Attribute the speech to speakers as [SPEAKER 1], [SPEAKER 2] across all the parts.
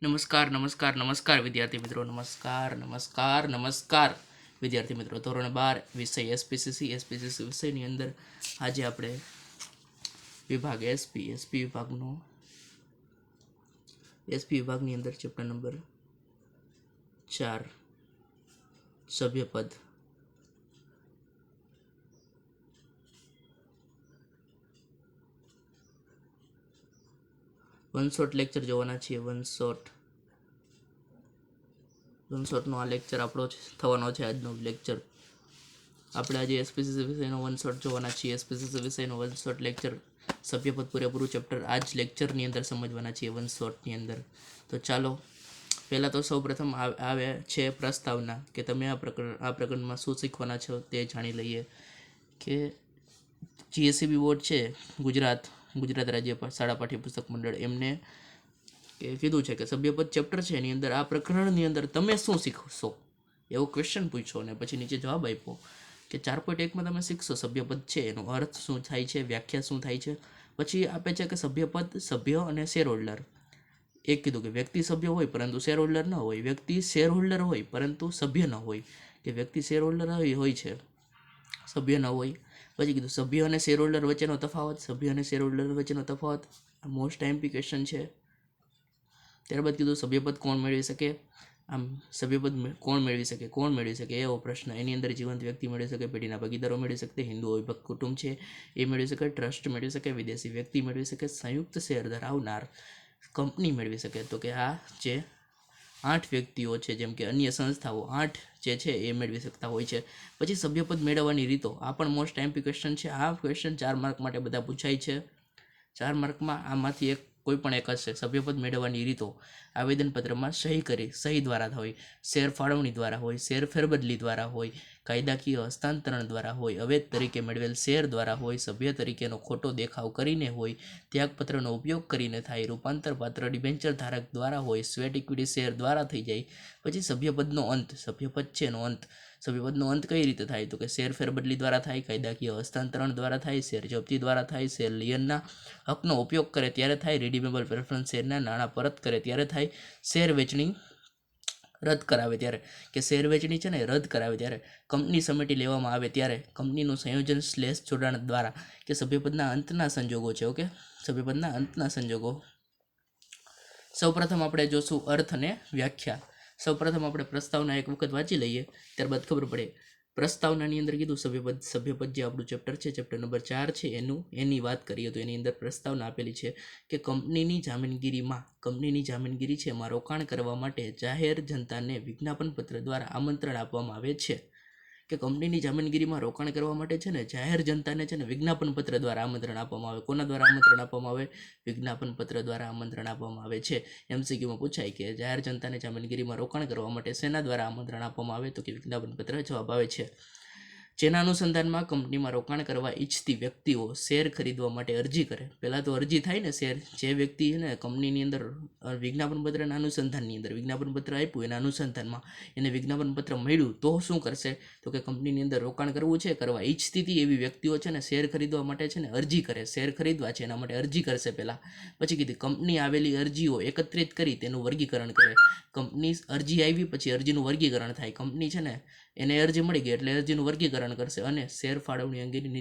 [SPEAKER 1] નમસ્કાર નમસ્કાર નમસ્કાર વિદ્યાર્થી મિત્રો, નમસ્કાર વિદ્યાર્થી મિત્રો. ધોરણ 12 વિષય એસપીસીસી વિષયની અંદર આજે આપણે વિભાગ એસપી વિભાગની અંદર ચેપ્ટર નંબર 4 સભ્યપદ વન શોટ લેક્ચર જોવાના છીએ. વન શોટનો આ લેક્ચર આપણો થવાનો છે. આજનો લેક્ચર આપણે આજે એસપીસીસી વિષયનો વન શોટ જોવાના છીએ. એસપીસીસી વિષયનો વન શોટ લેક્ચર સભ્યપદ પૂરેપૂરું ચેપ્ટર આ જ લેક્ચરની અંદર સમજવાના છીએ વન શોટની અંદર. તો ચાલો પહેલાં તો સૌપ્રથમ આવે છે પ્રસ્તાવના, કે તમે આ પ્રકરણમાં શું શીખવાના છો તે જાણી લઈએ. કે જીએસસીબી બોર્ડ છે, ગુજરાત રાજ્ય શાળા પાઠ્યપુસ્તક મંડળ, એમને કીધું છે કે સભ્યપદ ચેપ્ટર છે એની અંદર આ પ્રકરણની અંદર તમે શું શીખશો એવો ક્વેશ્ચન પૂછો અને પછી નીચે જવાબ આપ્યો કે 4.1માં તમે શીખશો સભ્યપદ છે એનો અર્થ શું થાય છે, વ્યાખ્યા શું થાય છે. પછી આપે છે કે સભ્યપદ, સભ્ય અને શેર હોલ્ડર. એક કીધું કે વ્યક્તિ સભ્ય હોય પરંતુ શેર હોલ્ડર ન હોય, વ્યક્તિ શેર હોલ્ડર હોય પરંતુ સભ્ય ન હોય, કે વ્યક્તિ શેર હોલ્ડર હોય છે સભ્ય ન હોય. પછી કીધું સભ્ય અને શેર હોલ્ડર વચ્ચેનો તફાવત. મોસ્ટ આઈએમપી ક્વેશ્ચન છે. ત્યારબાદ કીધું સભ્યપદ કોણ મેળવી શકે, કોણ મેળવી શકે એવો પ્રશ્ન. એની અંદર જીવંત વ્યક્તિ મેળવી શકે, પેઢીના ભાગીદારો મેળવી શકે, હિન્દુ અવિભક્ત કુટુંબ છે એ મેળવી શકે, ટ્રસ્ટ મેળવી શકે, વિદેશી વ્યક્તિ મેળવી શકે, સંયુક્ત શેર ધરાવનાર કંપની મેળવી શકે. તો કે આ જે 8 વ્યક્તિઓ છે, જેમ કે અન્ય સંસ્થાઓ 8 જે છે એ મેળવી શકતા હોય છે. પછી સભ્યપદ મેળવવાની રીતો, આ પણ મોસ્ટ આઈએમપી ક્વેશ્ચન છે. આ ક્વેશ્ચન 4 માર્ક માટે બધા પૂછાય છે. 4 માર્કમાં આમાંથી કોઈ પણ એક હશે. સભ્યપદ મેળવવાની રીતો: આવેદનપત્રમાં સહી દ્વારા હોય, શેર ફાળવણી દ્વારા હોય, શેર ફેરબદલી દ્વારા હોય, કાયદાકીય હસ્તાંતરણ દ્વારા હોય, અવૈધ તરીકે મેળવેલ શેર દ્વારા હોય, સભ્ય તરીકેનો ખોટો દેખાવ કરીને હોય, ત્યાગપત્રનો ઉપયોગ કરીને થાય, રૂપાંતર પાત્ર ડિબેન્ચર ધારક દ્વારા હોય, સ્વેટ ઇક્વિટી શેર દ્વારા થઈ જાય. પછી સભ્યપદનો અંત, સભ્યપદ છે એનો અંત. સભ્યપદનો અંત કઈ રીતે થાય? તો કે શેર ફેરબદલી દ્વારા થાય, કાયદાકીય હસ્તાંતરણ દ્વારા થાય, શેર જપ્તી દ્વારા થાય, શેર લિયનના હકનો ઉપયોગ કરે ત્યારે થાય, રિડીમેબલ પ્રેફરન્સ શેરના નાણાં પરત કરે ત્યારે થાય, શેર વેચણી રદ કરાવે ત્યારે, કે શેર વેચણી છે ને રદ કરાવે ત્યારે, કંપની સમિતિ લેવામાં આવે ત્યારે, કંપનીનું સંયોજન / જોડાણ દ્વારા, કે સભ્યપદના અંતના સંજોગો છે. ઓકે, સભ્યપદના અંતના સંજોગો. સૌપ્રથમ આપણે જોશું અર્થ અને વ્યાખ્યા. સૌપ્રથમ આપણે પ્રસ્તાવના એક વખત વાંચી લઈએ, ત્યારબાદ ખબર પડે. પ્રસ્તાવનાની અંદર કીધું સભ્યપદ જે આપણું ચેપ્ટર છે, ચેપ્ટર નંબર 4 છે એની વાત કરીએ તો એની અંદર પ્રસ્તાવના આપેલી છે કે કંપનીની જામીનગીરી છે એમાં રોકાણ કરવા માટે જાહેર જનતાને વિજ્ઞાપન પત્ર દ્વારા આમંત્રણ આપવામાં આવે છે. કે કંપનીની જામીનગીરીમાં રોકાણ કરવા માટે છે ને જાહેર જનતાને છે ને વિજ્ઞાપન પત્ર દ્વારા આમંત્રણ આપવામાં આવે. કોના દ્વારા આમંત્રણ આપવામાં આવે? વિજ્ઞાપન પત્ર દ્વારા આમંત્રણ આપવામાં આવે છે. એમસીક્યુમાં પૂછાય કે જાહેર જનતાને જામીનગીરીમાં રોકાણ કરવા માટે શેના દ્વારા આમંત્રણ આપવામાં આવે? તો કે વિજ્ઞાપન પત્ર જવાબ આવે છે. જેના અનુસંધાનમાં કંપનીમાં રોકાણ કરવા ઈચ્છતી વ્યક્તિઓ શેર ખરીદવા માટે અરજી કરે. પહેલાં તો અરજી થાય ને, શેર જે વ્યક્તિ ને કંપનીની અંદર વિજ્ઞાપન પત્રના અનુસંધાનની અંદર વિજ્ઞાપન પત્ર આપ્યું એના અનુસંધાનમાં એને વિજ્ઞાપન પત્ર મળ્યું તો શું કરશે? તો કે કંપનીની અંદર રોકાણ કરવું છે, કરવા ઈચ્છતી હતી એવી વ્યક્તિઓ છે ને શેર ખરીદવા માટે છે ને અરજી કરે. શેર ખરીદવા છે એના માટે અરજી કરશે પહેલાં. પછી કીધી કંપની આવેલી અરજીઓ એકત્રિત કરી તેનું વર્ગીકરણ કરે. કંપની અરજી આવી પછી અરજીનું વર્ગીકરણ થાય. કંપની છે ને એને અરજી મળી ગઈ એટલે અરજીનું વર્ગીકરણ કરશે અને શેર ફાળવણી અંગેની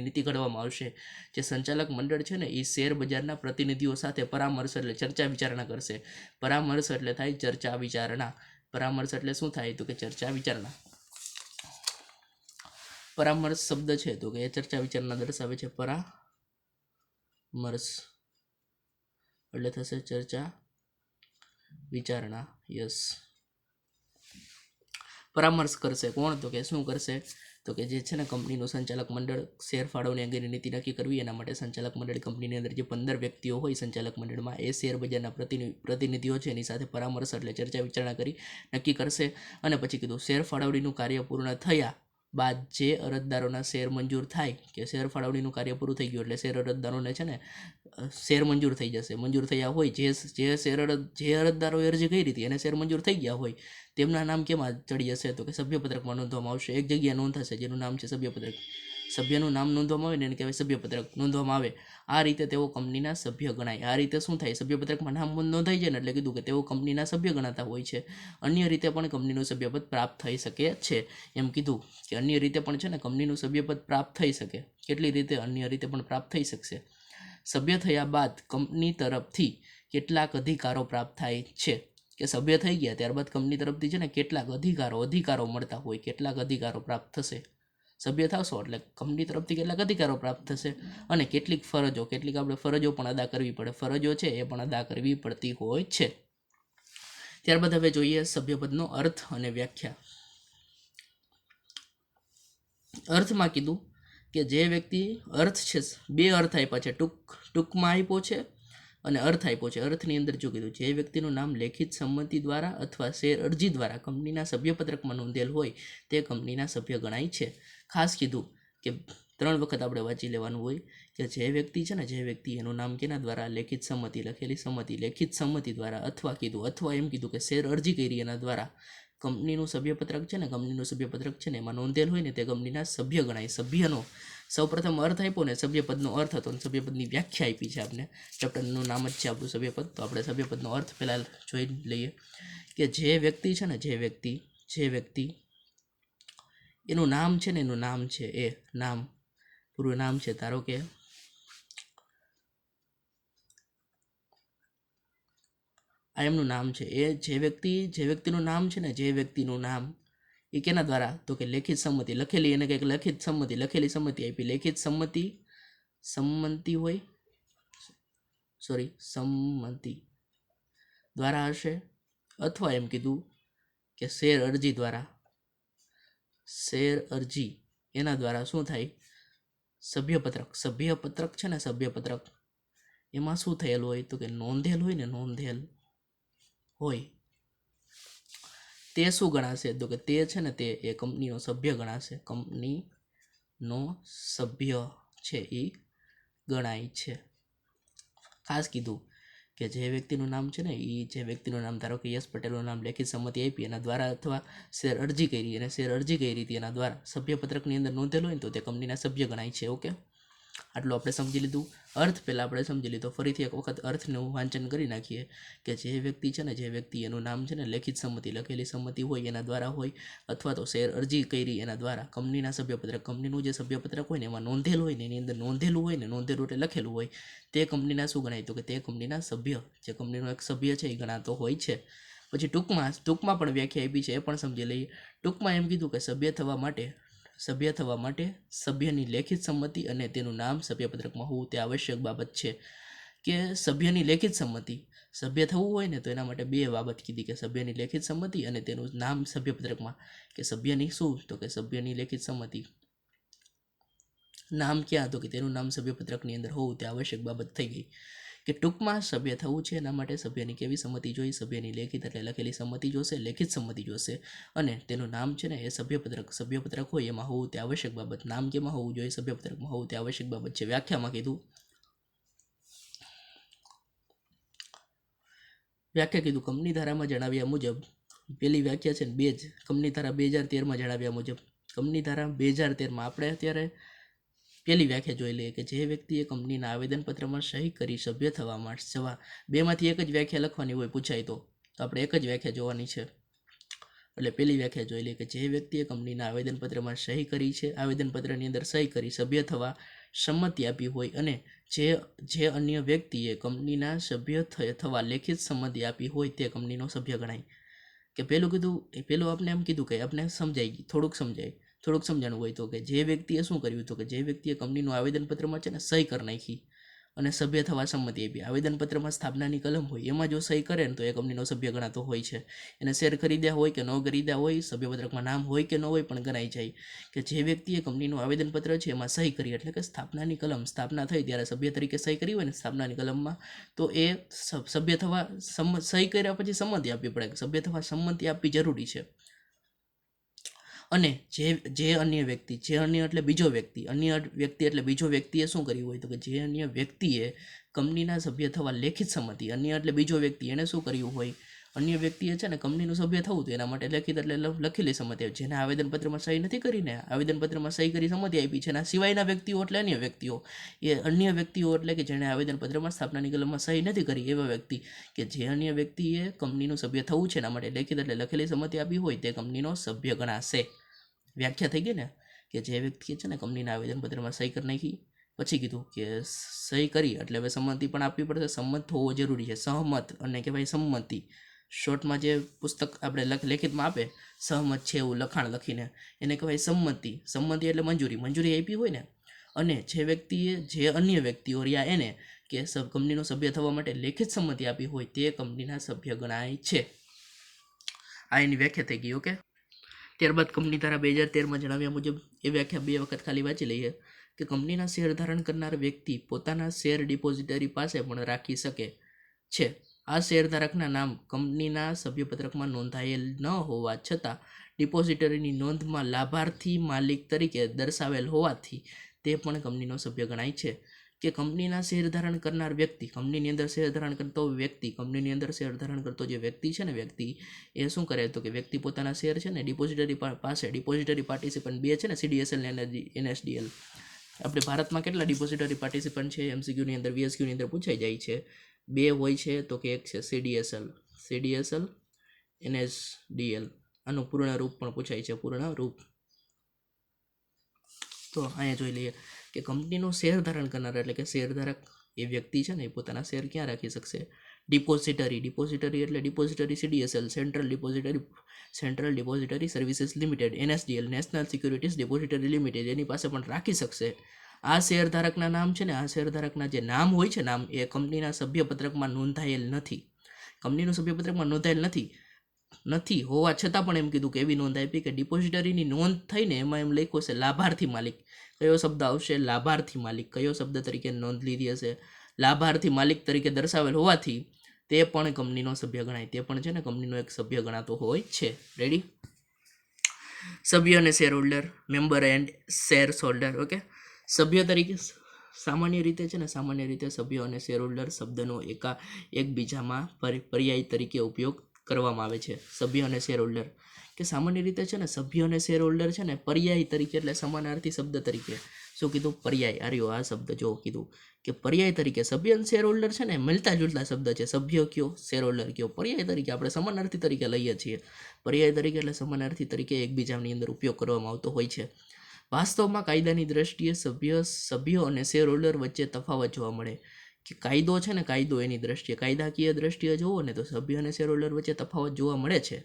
[SPEAKER 1] નીતિ ઘડવામાં આવશે. જે સંચાલક મંડળ છે ને એ શેર બજારના પ્રતિનિધિઓ સાથે પરામર્શ એટલે ચર્ચા વિચારણા કરશે. પરામર્શ એટલે થાય ચર્ચા વિચારણા. પરામર્શ એટલે શું થાય? તો કે ચર્ચા વિચારણા. પરામર્શ શબ્દ છે તો કે એ ચર્ચા વિચારણા દર્શાવે છે. પરામર્શ એટલે થશે ચર્ચા વિચારણા. યસ, પરામર્શ કરશે કોણ? તો કે શું કરશે? તો કે જે છે ને કંપનીનું સંચાલક મંડળ શેર ફાળવણી અંગેની નીતિ નક્કી કરવી. એના માટે સંચાલક મંડળ કંપનીની અંદર જે 15 વ્યક્તિઓ હોય સંચાલક મંડળમાં એ શેર બજારના પ્રતિનિધિઓ છે એની સાથે પરામર્શ એટલે ચર્ચા વિચારણા કરી નક્કી કરશે. અને પછી કીધું શેર ફાળવણીનું કાર્ય પૂર્ણ થયા બાદ જે અરજદારોના શેર મંજૂર થાય, કે શેર ફાળવણીનું કાર્ય પૂરું થઈ ગયું એટલે શેર અરજદારોને છે ને શેર મંજૂર થઈ જશે. મંજૂર થયા હોય જે અરજદારોએ અરજી કરી હતી એને શેર મંજૂર થઈ ગયા હોય તેમના નામ કેમાં ચડી જશે? તો કે સભ્યપત્રકમાં નોંધવામાં આવશે. એક જગ્યાએ નોંધ થશે જેનું નામ છે સભ્યપત્રક. સભ્યનું નામ નોંધવામાં આવે ને એને કહેવાય સભ્યપત્રક નોંધવામાં આવે. આ રીતે તેઓ કંપનીના સભ્ય ગણાય. આ રીતે શું થાય, સભ્યપત્રકમાં નામ નોંધાઈ જાય ને એટલે કીધું કે તેઓ કંપનીના સભ્ય ગણાતા હોય છે. અન્ય રીતે પણ કંપનીનું સભ્યપદ પ્રાપ્ત થઈ શકે છે. એમ કીધું કે અન્ય રીતે પણ છે ને કંપનીનું સભ્યપદ પ્રાપ્ત થઈ શકે. કેટલી રીતે? અન્ય રીતે પણ પ્રાપ્ત થઈ શકશે. સભ્ય થયા બાદ કંપની તરફથી કેટલાક અધિકારો પ્રાપ્ત થાય છે. કે સભ્ય થઈ ગયા ત્યારબાદ કંપની તરફથી છે ને કેટલાક અધિકારો મળતા હોય, કેટલાક અધિકારો પ્રાપ્ત થશે. સભ્ય થશો એટલે કંપની તરફથી કેટલાક અધિકારો પ્રાપ્ત થશે અને કેટલીક આપણે ફરજો પણ અદા કરવી પડે. ફરજો છે એ પણ અદા કરવી પડતી હોય છે. ત્યારબાદ હવે જોઈએ સભ્યપદનો અર્થ અને વ્યાખ્યા. અર્થમાં કીધું કે જે વ્યક્તિ અર્થ છે, બે અર્થ આપ્યા છે, ટૂંકમાં આપ્યો છે અને અર્થ આપ્યો છે. અર્થની અંદર જો કીધું જે વ્યક્તિનું નામ લેખિત સંમતિ દ્વારા અથવા શેર અરજી દ્વારા કંપનીના સભ્યપત્રકમાં નોંધેલ હોય તે કંપનીના સભ્ય ગણાય છે. ખાસ કીધું કે 3 વખત આપણે વાંચી લેવાનું હોય કે જે વ્યક્તિ છે ને, જે વ્યક્તિ એનું નામ કેના દ્વારા, લેખિત સંમતિ, લખેલી સંમતિ, લેખિત સંમતિ દ્વારા અથવા એમ કીધું કે શેર અરજી કરી એના દ્વારા કંપનીનું સભ્યપત્રક છે ને, કંપનીનું સભ્યપત્રક છે ને એમાં નોંધેલ હોય ને તે કંપનીના સભ્ય ગણાય. સભ્યનો સૌપ્રથમ અર્થ આપ્યો ને, સભ્યપદનો અર્થ હતો, સભ્યપદની વ્યાખ્યા આપી છે આપણે. ચેપ્ટરનું નામ જ છે આપણું સભ્યપદ. તો આપણે સભ્યપદનો અર્થ પહેલાં જોઈ લઈએ કે જે વ્યક્તિ છે ને, જે વ્યક્તિ એનું નામ છે ને, એનું નામ છે એ નામ, પૂરું નામ છે, ધારો કે આ એમનું નામ છે. એ જે વ્યક્તિનું નામ છે ને, જે વ્યક્તિનું નામ એ કેના દ્વારા, તો કે લેખિત સંમતિ, લખેલી, એને કંઈક લખેલી સંમતિ આપી, લેખિત સંમતિ હોય, સંમતિ દ્વારા હશે, અથવા એમ કીધું કે શેર અરજી એના દ્વારા શું થાય, સભ્યપત્રક છે ને, સભ્યપત્રક એમાં શું થયેલું હોય, તો કે નોંધેલ હોય તે શું ગણાશે, તો કે તે છે ને તે એ કંપનીનો સભ્ય ગણાશે. કંપનીનો સભ્ય છે એ ગણાય છે. ખાસ કીધું કે જે વ્યક્તિનું નામ છે ને, એ જે વ્યક્તિનું નામ, ધારો કે યશ પટેલનું નામ લેખિત સંમતિ આપી એના દ્વારા અથવા શેર અરજી કરી હતી એના દ્વારા સભ્યપત્રકની અંદર નોંધેલું હોય ને તો તે કંપનીના સભ્ય ગણાય છે. ઓકે, આટલું આપણે સમજી લીધું. અર્થ પહેલાં આપણે સમજી લીધો. ફરીથી એક વખત અર્થનું વાંચન કરી નાખીએ કે જે વ્યક્તિ છે ને, જે વ્યક્તિ એનું નામ છે ને લેખિત સંમતિ, લખેલી સંમતિ હોય એના દ્વારા હોય, અથવા તો શેર અરજી કરી એના દ્વારા કંપનીના સભ્યપત્રક, કંપનીનું જે સભ્યપત્રક હોય ને એમાં નોંધેલું હોય ને, એની અંદર નોંધેલું એટલે લખેલું હોય, તે કંપનીના શું ગણાય, તો કે તે કંપનીના સભ્ય, જે કંપનીનો એક સભ્ય છે એ ગણાતો હોય છે. પછી ટૂંકમાં પણ વ્યાખ્યા આપી છે, એ પણ સમજી લઈએ. ટૂંકમાં એમ કીધું કે સભ્ય થવા માટે સભ્યની લેખિત સંમતિ અને તેનું નામ સભ્યપત્રકમાં હોવું તે આવશ્યક બાબત છે. કે સભ્યની લેખિત સંમતિ, સભ્ય થવું હોય ને તો એના માટે 2 બાબત કીધી કે સભ્યની લેખિત સંમતિ અને તેનું નામ સભ્યપત્રકમાં. કે સભ્યની શું, તો કે સભ્યની લેખિત સંમતિ, નામ ક્યાં, તો કે તેનું નામ સભ્યપત્રકની અંદર હોવું તે આવશ્યક બાબત થઈ ગઈ. કે ટૂંકમાં સભ્ય થવું છે એના માટે સભ્યની કેવી સંમતિ જોઈ, સભ્યની લેખિત એટલે લખેલી સંમતિ જોશે, લેખિત સંમતિ જોશે, અને તેનું નામ છે ને એ સભ્યપત્રક હોય એમાં હોવું તે આવશ્યક બાબત. નામ કેમાં હોવું જોઈએ, સભ્યપત્રકમાં હોવું તે આવશ્યક બાબત છે. વ્યાખ્યામાં કીધું કંપની ધારામાં જણાવ્યા મુજબ, પેલી વ્યાખ્યા છે ને કંપની ધારા 2013માં જણાવ્યા મુજબ, કંપની ધારા 2013માં આપણે અત્યારે પેલી વ્યાખ્યા જોઈ લઈએ કે જે વ્યક્તિએ કંપનીના આવેદનપત્રમાં સહી કરી સભ્ય થવા માટે, બેમાંથી એક જ વ્યાખ્યા લખવાની હોય પૂછાય તો આપણે એક જ વ્યાખ્યા જોવાની છે. એટલે પેલી વ્યાખ્યા જોઈ લઈએ કે જે વ્યક્તિએ કંપનીના આવેદનપત્રમાં સહી કરી છે, આવેદનપત્રની અંદર સહી કરી સભ્ય થવા સંમતિ આપી હોય અને જે અન્ય વ્યક્તિએ કંપનીના સભ્ય થવા લેખિત સંમતિ આપી હોય તે કંપનીનો સભ્ય ગણાય. કે પેલું આપણે એમ કીધું કે આપણે થોડુંક સમજાણું હોય તો કે જે વ્યક્તિએ શું કર્યું, તો કે જે વ્યક્તિએ કંપનીનું આવેદનપત્રમાં છે ને સહી કરી નાખી અને સભ્ય થવા સંમતિ આપી. આવેદનપત્રમાં સ્થાપનાની કલમ હોય એમાં જો સહી કરે ને તો એ કંપનીનો સભ્ય ગણાતો હોય છે. એને શેર ખરીદ્યા હોય કે ન ખરીદ્યા હોય, સભ્યપત્રકમાં નામ હોય કે ન હોય પણ ગણાઈ જાય. કે જે વ્યક્તિએ કંપનીનું આવેદનપત્ર છે એમાં સહી કરી, એટલે કે સ્થાપનાની કલમ, સ્થાપના થઈ ત્યારે સભ્ય તરીકે સહી કરી હોય ને સ્થાપનાની કલમમાં, તો એ સભ્ય થવા સહી કર્યા પછી સંમતિ આપવી પડે. સભ્ય થવા સંમતિ આપવી જરૂરી છે. અને જે અન્ય વ્યક્તિ એટલે બીજો વ્યક્તિએ શું કર્યું હોય, તો કે જે અન્ય વ્યક્તિએ કંપનીના સભ્ય થવા લેખિત સંમતિ, અન્ય એટલે બીજો વ્યક્તિ, એને શું કર્યું હોય, અન્ય વ્યક્તિએ છે ને કંપનીનું સભ્ય થવું તો એના માટે લેખિત એટલે લખેલી સંમતિ આપી. જેને આવેદનપત્રમાં સહી નથી કરીને આવેદનપત્રમાં સહી કરી સંમતિ આપી છે એના સિવાયના વ્યક્તિઓ એટલે અન્ય વ્યક્તિઓ. એ અન્ય વ્યક્તિઓ એટલે કે જેણે આવેદનપત્રમાં સ્થાપનાની કલમમાં સહી નથી કરી એવા વ્યક્તિ કે જે અન્ય વ્યક્તિએ કંપનીનું સભ્ય થવું છે એના માટે લેખિત એટલે લખેલી સંમતિ આપી હોય તે કંપનીનો સભ્ય ગણાશે. વ્યાખ્યા થઈ ગઈ ને કે જે વ્યક્તિએ છે ને કંપનીના આવેદનપત્રમાં સહી કરી નાખી, પછી કીધું કે સહી કરી એટલે હવે સંમતિ પણ આપવી પડશે. સંમત હોવો જરૂરી છે. સહમત અને કહેવાય સંમતિ. શોર્ટમાં જે પુસ્તક આપણે લેખિતમાં આપે સહમત છે એવું લખાણ લખીને એને કહેવાય સંમતિ. સંમતિ એટલે મંજૂરી આપી હોય ને. અને જે અન્ય વ્યક્તિઓ રહ્યા એને કે કંપનીનો સભ્ય થવા માટે લેખિત સંમતિ આપી હોય તે કંપનીના સભ્ય ગણાય છે. આ એની વ્યાખ્યા થઈ ગઈ. ઓકે, ત્યારબાદ કંપની ધારા 2013માં જણાવ્યા મુજબ એ વ્યાખ્યા 2 વખત ખાલી વાંચી લઈએ કે કંપનીના શેર ધારણ કરનાર વ્યક્તિ પોતાના શેર ડિપોઝિટરી પાસે પણ રાખી શકે છે. આ શેરધારકના નામ કંપનીના સભ્યપત્રકમાં નોંધાયેલ ન હોવા છતાં ડિપોઝિટરીની નોંધમાં લાભાર્થી માલિક તરીકે દર્શાવેલ હોવાથી તે પણ કંપનીનો સભ્ય ગણાય છે. કે કંપનીના શેર ધારણ કરનાર વ્યક્તિ, કંપનીની અંદર શેર ધારણ કરતો વ્યક્તિ, કંપનીની અંદર શેર ધારણ કરતો જે વ્યક્તિ છે ને વ્યક્તિ એ શું કરે તો કે વ્યક્તિ પોતાના શેર છે ને ડિપોઝિટરી પાસે, ડિપોઝિટરી પાર્ટિસિપન્ટ 2 છે ને CDSL ને NSDL. આપણે ભારતમાં કેટલા ડિપોઝિટરી પાર્ટિસિપન્ટ છે MCQની અંદર VSQની અંદર પૂછાઈ જાય છે. 2 હોય છે તો કે એક છે CDSL NSDL. આનું પૂર્ણ રૂપ પણ પૂછાય છે, પૂર્ણ રૂપ. તો અહીંયા જોઈ લઈએ કે કંપનીનો શેર ધારણ કરનાર એટલે કે શેરધારક એ વ્યક્તિ છે ને એ પોતાના શેર ક્યાં રાખી શકશે? ડિપોઝિટરી એટલે depository CDSL, central depository services limited, NSDL, national securities depository limited એની પાસે પણ રાખી શકશે. આ શેરધારકના નામ છે ને, આ શેરધારકના જે નામ હોય છે નામ એ કંપનીના સભ્યપત્રકમાં નોંધાયેલ નથી. કંપનીનું સભ્યપત્રકમાં નોંધાયેલ નથી હોવા છતાં પણ એમ કીધું કે એવી નોંધ આપી કે ડિપોઝિટરીની નોંધ થઈને એમાં એમ લખ્યું હશે લાભાર્થી માલિક. કયો શબ્દ આવશે? લાભાર્થી માલિક. કયો શબ્દ તરીકે નોંધ લીધી હશે? લાભાર્થી માલિક તરીકે દર્શાવેલ હોવાથી તે પણ કંપનીનો સભ્ય ગણાય. તે પણ છે ને કંપનીનો એક સભ્ય ગણાતો હોય છે. રેડી? સભ્ય અને share holder, member and shares holder. Okay, સભ્ય તરીકે સામાન્ય રીતે સભ્ય અને શેર હોલ્ડર શબ્દનો એકબીજામાં પર્યાય તરીકે ઉપયોગ કરવામાં આવે છે. સભ્ય અને શેર હોલ્ડર કે સામાન્ય રીતે છે ને સભ્ય અને શેર હોલ્ડર છે ને પર્યાય તરીકે એટલે સમાનાર્થી શબ્દ તરીકે. શું કીધું? પર્યાય. આર્યો આ શબ્દ જો કીધું કે પર્યાય તરીકે સભ્ય અને શેર હોલ્ડર છે ને મળતા જુલતા શબ્દ છે. સભ્ય કયો, શેર હોલ્ડર કયો. પર્યાય તરીકે આપણે સમાનાર્થી તરીકે લઈએ છીએ. પર્યાય તરીકે એટલે સમાનાર્થી તરીકે એકબીજાની અંદર ઉપયોગ કરવામાં આવતો હોય છે. વાસ્તવમાં કાયદાની દ્રષ્ટિએ સભ્યો અને શેર હોલ્ડર વચ્ચે તફાવત જોવા મળે કે કાયદો છે ને કાયદો એની દ્રષ્ટિએ કાયદાકીય દ્રષ્ટિએ જોવો ને તો સભ્ય અને શેર હોલ્ડર વચ્ચે તફાવત જોવા મળે છે.